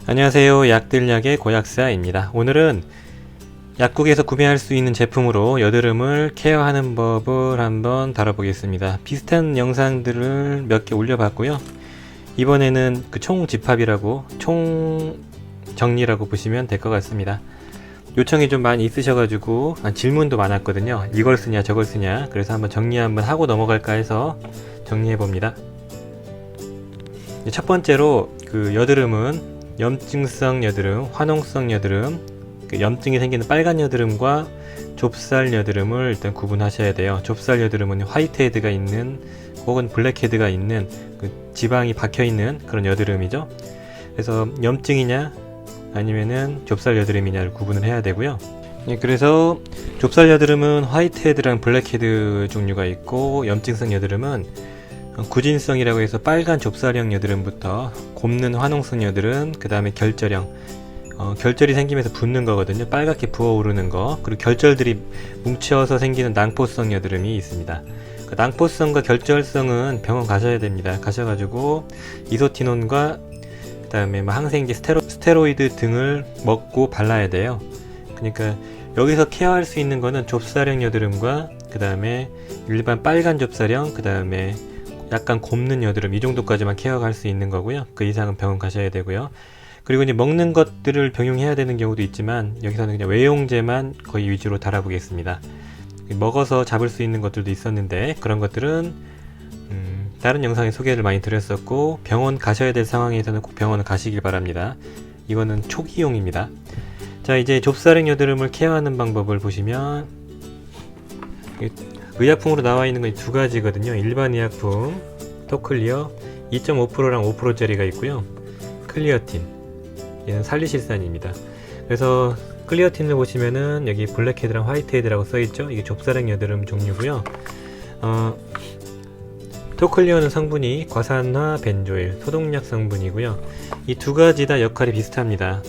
안녕하세요. 약들약의 고약사입니다. 오늘은 약국에서 구매할 수 있는 제품으로 여드름을 케어하는 법을 한번 다뤄보겠습니다. 비슷한 영상들을 몇 개 올려봤고요. 이번에는 그 총집합이라고 총정리라고 보시면 될 것 같습니다. 요청이 좀 많이 있으셔가지고 질문도 많았거든요. 이걸 쓰냐 저걸 쓰냐. 그래서 한번 정리 한번 하고 넘어갈까 해서 정리해봅니다. 첫 번째로 그 여드름은 염증성 여드름, 화농성 여드름, 그 염증이 생기는 빨간 여드름과 좁쌀 여드름을 일단 구분하셔야 돼요. 좁쌀 여드름은 화이트 헤드가 있는 혹은 블랙 헤드가 있는 그 지방이 박혀 있는 그런 여드름이죠. 그래서 염증이냐 아니면은 좁쌀 여드름이냐를 구분을 해야 되고요. 그래서 좁쌀 여드름은 화이트 헤드랑 블랙 헤드 종류가 있고, 염증성 여드름은 구진성이라고 해서 빨간 좁쌀형 여드름부터 곱는 화농성 여드름, 그 다음에 결절형, 결절이 생기면서 붓는 거거든요. 빨갛게 부어오르는 거, 그리고 결절들이 뭉쳐서 생기는 낭포성 여드름이 있습니다. 그 낭포성과 결절성은 병원 가셔야 됩니다. 가셔가지고 이소티논과 그 다음에 항생제, 스테로이드 등을 먹고 발라야 돼요. 그러니까 여기서 케어할 수 있는 거는 좁쌀형 여드름과 그 다음에 일반 빨간 좁쌀형, 그 다음에 약간 곱는 여드름, 이 정도까지만 케어할 수 있는 거고요. 그 이상은 병원 가셔야 되고요. 그리고 이제 먹는 것들을 병용해야 되는 경우도 있지만, 여기서는 그냥 외용제만 거의 위주로 달아보겠습니다. 먹어서 잡을 수 있는 것들도 있었는데, 그런 것들은 다른 영상에 소개를 많이 드렸었고, 병원 가셔야 될 상황에서는 꼭 병원을 가시길 바랍니다. 이거는 초기용입니다. 자, 이제 좁쌀형 여드름을 케어하는 방법을 보시면, 의약품으로 나와 있는 건 두 가지거든요. 일반 의약품 토클리어 2.5%랑 5%짜리가 있고요. 클리어틴, 얘는 살리실산입니다. 그래서 클리어틴을 보시면은 여기 블랙헤드랑 화이트헤드라고 써있죠. 이게 좁쌀형 여드름 종류고요. 토클리어는 성분이 과산화 벤조일, 소독약 성분이고요. 이 두 가지 다 역할이 비슷합니다.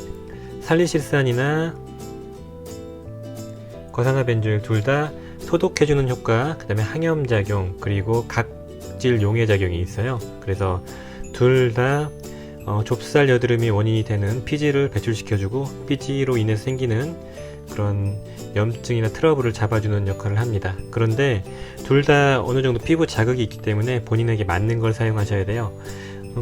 살리실산이나 과산화 벤조일 둘 다 소독해주는 효과, 그 다음에 항염작용, 그리고 각질 용해작용이 있어요. 그래서 둘 다 좁쌀 여드름이 원인이 되는 피지를 배출시켜주고, 피지로 인해서 생기는 그런 염증이나 트러블을 잡아주는 역할을 합니다. 그런데 둘 다 어느 정도 피부 자극이 있기 때문에 본인에게 맞는 걸 사용하셔야 돼요.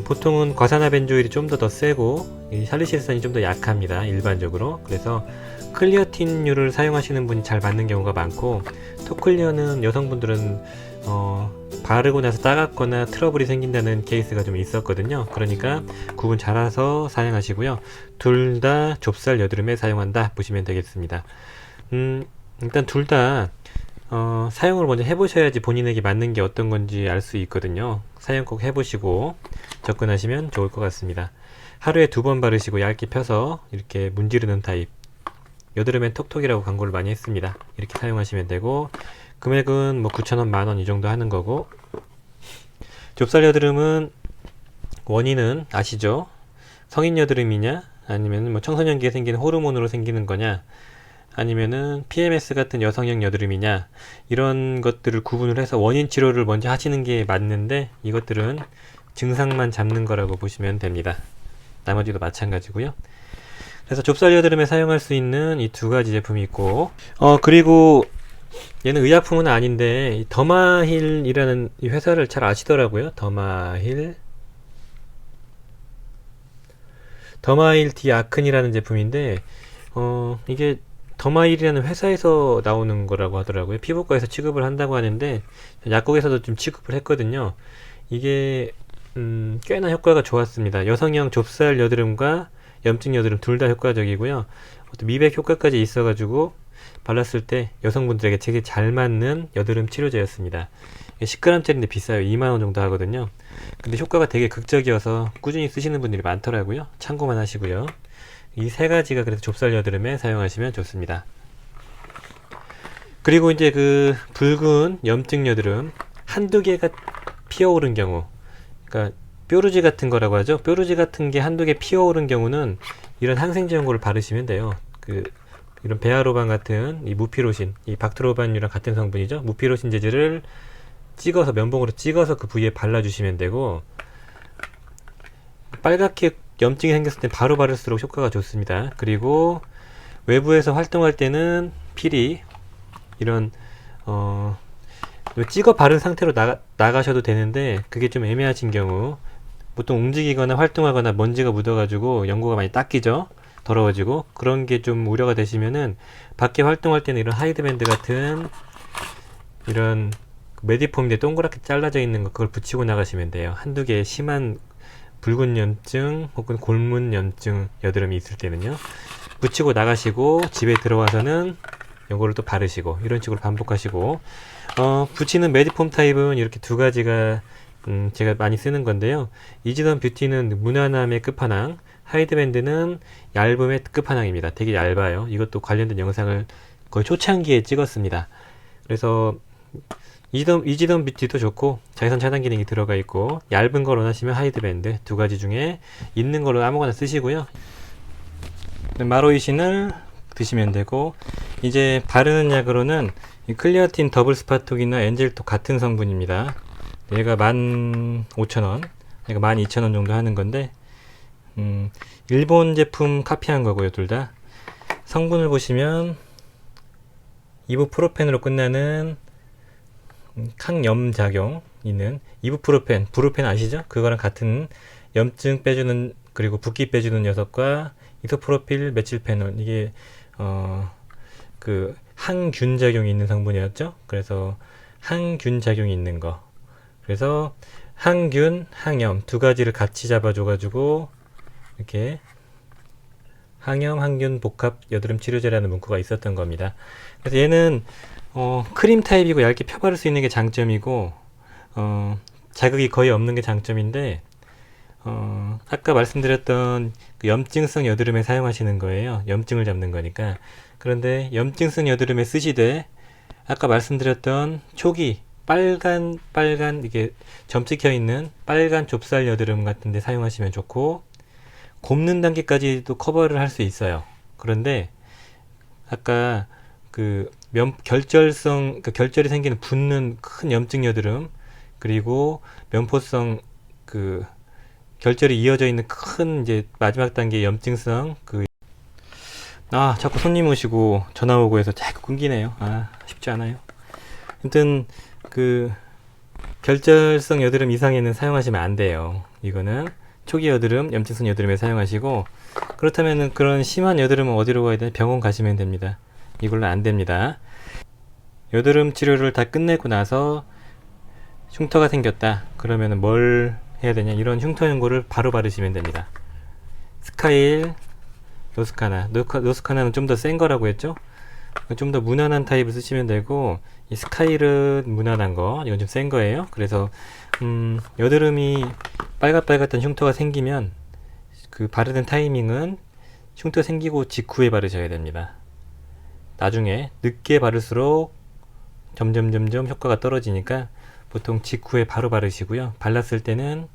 보통은 과산화 벤조일이 좀 더 세고 살리실산이 좀 더 약합니다, 일반적으로. 그래서 클리어틴류를 사용하시는 분이 잘 맞는 경우가 많고, 토클리어는 여성분들은 바르고 나서 따갑거나 트러블이 생긴다는 케이스가 좀 있었거든요. 그러니까 구분 잘해서 사용하시고요. 둘 다 좁쌀 여드름에 사용한다 보시면 되겠습니다. 일단 둘 다 사용을 먼저 해보셔야지 본인에게 맞는 게 어떤 건지 알 수 있거든요. 사용 꼭 해보시고 접근하시면 좋을 것 같습니다. 하루에 2번 바르시고 얇게 펴서 이렇게 문지르는 타입, 여드름엔 톡톡이라고 광고를 많이 했습니다. 이렇게 사용하시면 되고, 금액은 뭐 9,000원, 만원 이 정도 하는 거고, 좁쌀 여드름은 원인은 아시죠? 성인 여드름이냐 아니면 뭐 청소년기에 생기는 호르몬으로 생기는 거냐, 아니면은 PMS 같은 여성형 여드름이냐, 이런 것들을 구분을 해서 원인 치료를 먼저 하시는 게 맞는데, 이것들은 증상만 잡는 거라고 보시면 됩니다. 나머지도 마찬가지고요. 그래서 좁쌀 여드름에 사용할 수 있는 이 두 가지 제품이 있고, 그리고 얘는 의약품은 아닌데 이 더마힐이라는 이 회사를 잘 아시더라고요. 더마힐 디아큰이라는 제품인데, 이게 더마힐이라는 회사에서 나오는 거라고 하더라고요. 피부과에서 취급을 한다고 하는데, 약국에서도 좀 취급을 했거든요. 이게 꽤나 효과가 좋았습니다. 여성형 좁쌀 여드름과 염증 여드름 둘 다 효과적이고요. 미백 효과까지 있어가지고 발랐을 때 여성분들에게 되게 잘 맞는 여드름 치료제였습니다. 10g짜리인데 비싸요. 2만원 정도 하거든요. 근데 효과가 되게 극적이어서 꾸준히 쓰시는 분들이 많더라고요. 참고만 하시고요. 이 세 가지가 그래서 좁쌀 여드름에 사용하시면 좋습니다. 그리고 이제 그 붉은 염증 여드름 한두 개가 피어오른 경우, 그러니까 뾰루지 같은 거라고 하죠. 뾰루지 같은 게 한두 개 피어오른 경우는 이런 항생제 연고를 바르시면 돼요. 이런 베아로반 같은 이 무피로신, 이 박트로반유랑 같은 성분이죠. 무피로신 재질을 찍어서, 면봉으로 찍어서 그 부위에 발라주시면 되고, 빨갛게 염증이 생겼을 때 바로 바를수록 효과가 좋습니다. 그리고 외부에서 활동할 때는 필히 이런 찍어 바른 상태로 나가셔도 되는데, 그게 좀 애매하신 경우, 보통 움직이거나 활동하거나 먼지가 묻어가지고 연고가 많이 닦이죠. 더러워지고. 그런 게 좀 우려가 되시면은 밖에 활동할 때는 이런 하이드밴드 같은 이런 메디폼인데 동그랗게 잘라져 있는 거, 그걸 붙이고 나가시면 돼요. 한두 개 심한 붉은 염증 혹은 골문 염증 여드름이 있을 때는요, 붙이고 나가시고 집에 들어와서는 요거를 또 바르시고, 이런 식으로 반복하시고, 붙이는 메디폼 타입은 이렇게 두 가지가 제가 많이 쓰는 건데요. 이지던 뷰티는 무난함의 끝판왕, 하이드밴드는 얇음의 끝판왕입니다. 되게 얇아요. 이것도 관련된 영상을 거의 초창기에 찍었습니다. 그래서 이지던 뷰티도 좋고, 자외선 차단 기능이 들어가 있고, 얇은 걸 원하시면 하이드밴드, 두 가지 중에 있는 걸로 아무거나 쓰시고요. 마로이신을 드시면 되고, 이제 바르는 약으로는 이 클리어틴 더블 스파톡이나 엔젤톡 같은 성분입니다. 얘가 15,000원, 얘가 12,000원 정도 하는 건데, 일본 제품 카피한 거고요. 둘 다 성분을 보시면 이부프로펜으로 끝나는抗염작용 있는 이부프로펜, 브루펜 아시죠? 그거랑 같은 염증 빼주는, 그리고 붓기 빼주는 녀석과 이소프로필 메칠페놀, 이게 그 항균 작용이 있는 성분이었죠. 그래서 항균 작용이 있는 거, 그래서 항균, 항염 두 가지를 같이 잡아줘가지고 이렇게 항염, 항균 복합 여드름 치료제라는 문구가 있었던 겁니다. 그래서 얘는 크림 타입이고 얇게 펴바를 수 있는 게 장점이고, 자극이 거의 없는 게 장점인데, 아까 말씀드렸던 그 염증성 여드름에 사용하시는 거예요. 염증을 잡는 거니까. 그런데 염증성 여드름에 쓰시되, 아까 말씀드렸던 초기 빨간 이게 점 찍혀 있는 빨간 좁쌀 여드름 같은 데 사용하시면 좋고, 곱는 단계까지도 커버를 할 수 있어요. 그런데 아까 그 결절성, 그 결절이 생기는 붓는 큰 염증 여드름, 그리고 면포성 그 결절이 이어져 있는 큰 이제 마지막 단계 염증성 자꾸 손님 오시고 전화 오고 해서 자꾸 끊기네요. 쉽지 않아요. 아무튼 그 결절성 여드름 이상에는 사용하시면 안 돼요. 이거는 초기 여드름, 염증성 여드름에 사용하시고, 그렇다면은 그런 심한 여드름은 어디로 가야 되나? 병원 가시면 됩니다. 이걸로 안 됩니다. 여드름 치료를 다 끝내고 나서 흉터가 생겼다. 그러면은 뭘 해야 되냐? 이런 흉터 연고를 바로 바르시면 됩니다. 스카일, 노스카나는 좀 더 센 거라고 했죠? 좀 더 무난한 타입을 쓰시면 되고, 이 스카일은 무난한 거, 이건 좀 센 거예요. 그래서 여드름이 빨갛빨갛한 흉터가 생기면 그 바르는 타이밍은 흉터 생기고 직후에 바르셔야 됩니다. 나중에 늦게 바를수록 점점 효과가 떨어지니까 보통 직후에 바로 바르시고요. 발랐을 때는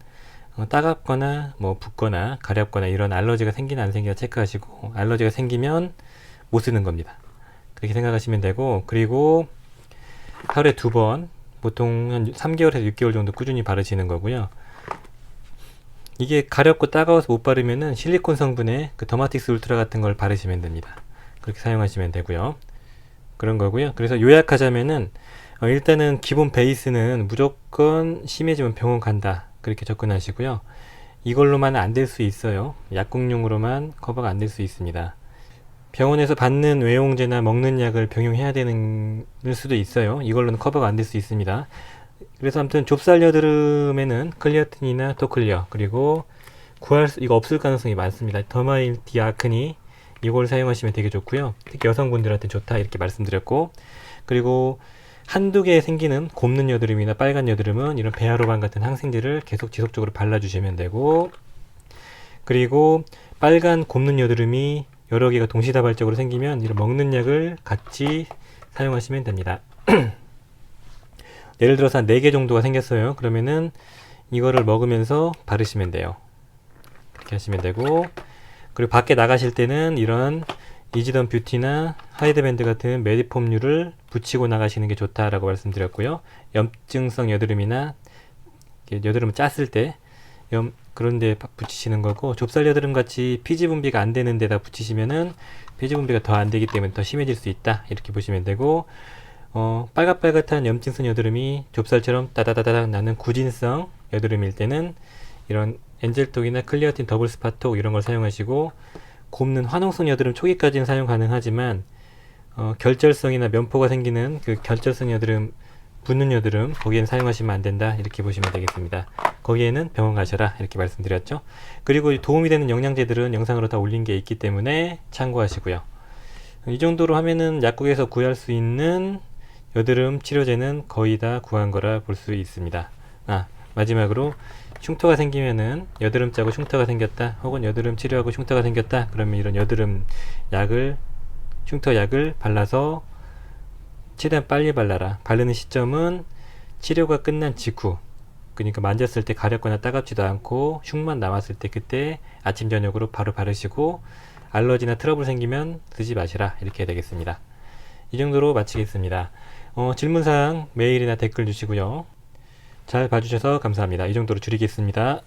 따갑거나 뭐 붓거나 가렵거나 이런 알러지가 생기나 안 생기나 체크하시고, 알러지가 생기면 못 쓰는 겁니다. 그렇게 생각하시면 되고, 그리고 하루에 2번, 보통 한 3개월에서 6개월 정도 꾸준히 바르시는 거고요. 이게 가렵고 따가워서 못 바르면은 실리콘 성분의 그 더마틱스 울트라 같은 걸 바르시면 됩니다. 그렇게 사용하시면 되고요. 그런 거고요. 그래서 요약하자면은 일단은 기본 베이스는 무조건 심해지면 병원 간다, 그렇게 접근하시고요. 이걸로만 안 될 수 있어요. 약국용으로만 커버가 안 될 수 있습니다. 병원에서 받는 외용제나 먹는 약을 병용해야 되는 수도 있어요. 이걸로는 커버가 안 될 수 있습니다. 그래서 아무튼 좁쌀 여드름에는 클리어틴이나 토클리어, 그리고 이거 없을 가능성이 많습니다. 더마일 디아크니, 이걸 사용하시면 되게 좋고요. 특히 여성분들한테 좋다, 이렇게 말씀드렸고, 그리고 한두 개 생기는 곱는 여드름이나 빨간 여드름은 이런 베아로반 같은 항생제를 계속 지속적으로 발라주시면 되고, 그리고 빨간 곱는 여드름이 여러 개가 동시다발적으로 생기면 이런 먹는 약을 같이 사용하시면 됩니다. 예를 들어서 한 4개 정도가 생겼어요. 그러면은 이거를 먹으면서 바르시면 돼요. 그렇게 하시면 되고, 그리고 밖에 나가실 때는 이런 이지던 뷰티나 하이드밴드 같은 메디폼류를 붙이고 나가시는 게 좋다라고 말씀드렸고요. 염증성 여드름이나 여드름을 짰을 때 그런 데 붙이시는 거고, 좁쌀 여드름 같이 피지 분비가 안 되는 데다 붙이시면은 피지 분비가 더 안 되기 때문에 더 심해질 수 있다, 이렇게 보시면 되고, 빨갛빨갛한 염증성 여드름이 좁쌀처럼 따다다다닥 나는 구진성 여드름일 때는 이런 엔젤톡이나 클리어틴 더블 스파톡 이런 걸 사용하시고, 곱는 화농성 여드름 초기까지는 사용 가능하지만 결절성이나 면포가 생기는 그 결절성 여드름, 붓는 여드름, 거기에는 사용하시면 안 된다, 이렇게 보시면 되겠습니다. 거기에는 병원 가셔라, 이렇게 말씀드렸죠. 그리고 도움이 되는 영양제들은 영상으로 다 올린 게 있기 때문에 참고하시고요. 이 정도로 하면은 약국에서 구할 수 있는 여드름 치료제는 거의 다 구한 거라 볼 수 있습니다. 마지막으로 흉터가 생기면은, 여드름 짜고 흉터가 생겼다, 혹은 여드름 치료하고 흉터가 생겼다, 그러면 이런 여드름 약을, 흉터 약을 발라서 최대한 빨리 발라라. 바르는 시점은 치료가 끝난 직후, 그러니까 만졌을 때 가렵거나 따갑지도 않고 흉만 남았을 때, 그때 아침 저녁으로 바로 바르시고, 알러지나 트러블 생기면 쓰지 마시라, 이렇게 되겠습니다. 이 정도로 마치겠습니다. 질문사항 메일이나 댓글 주시고요. 잘 봐주셔서 감사합니다. 이 정도로 줄이겠습니다.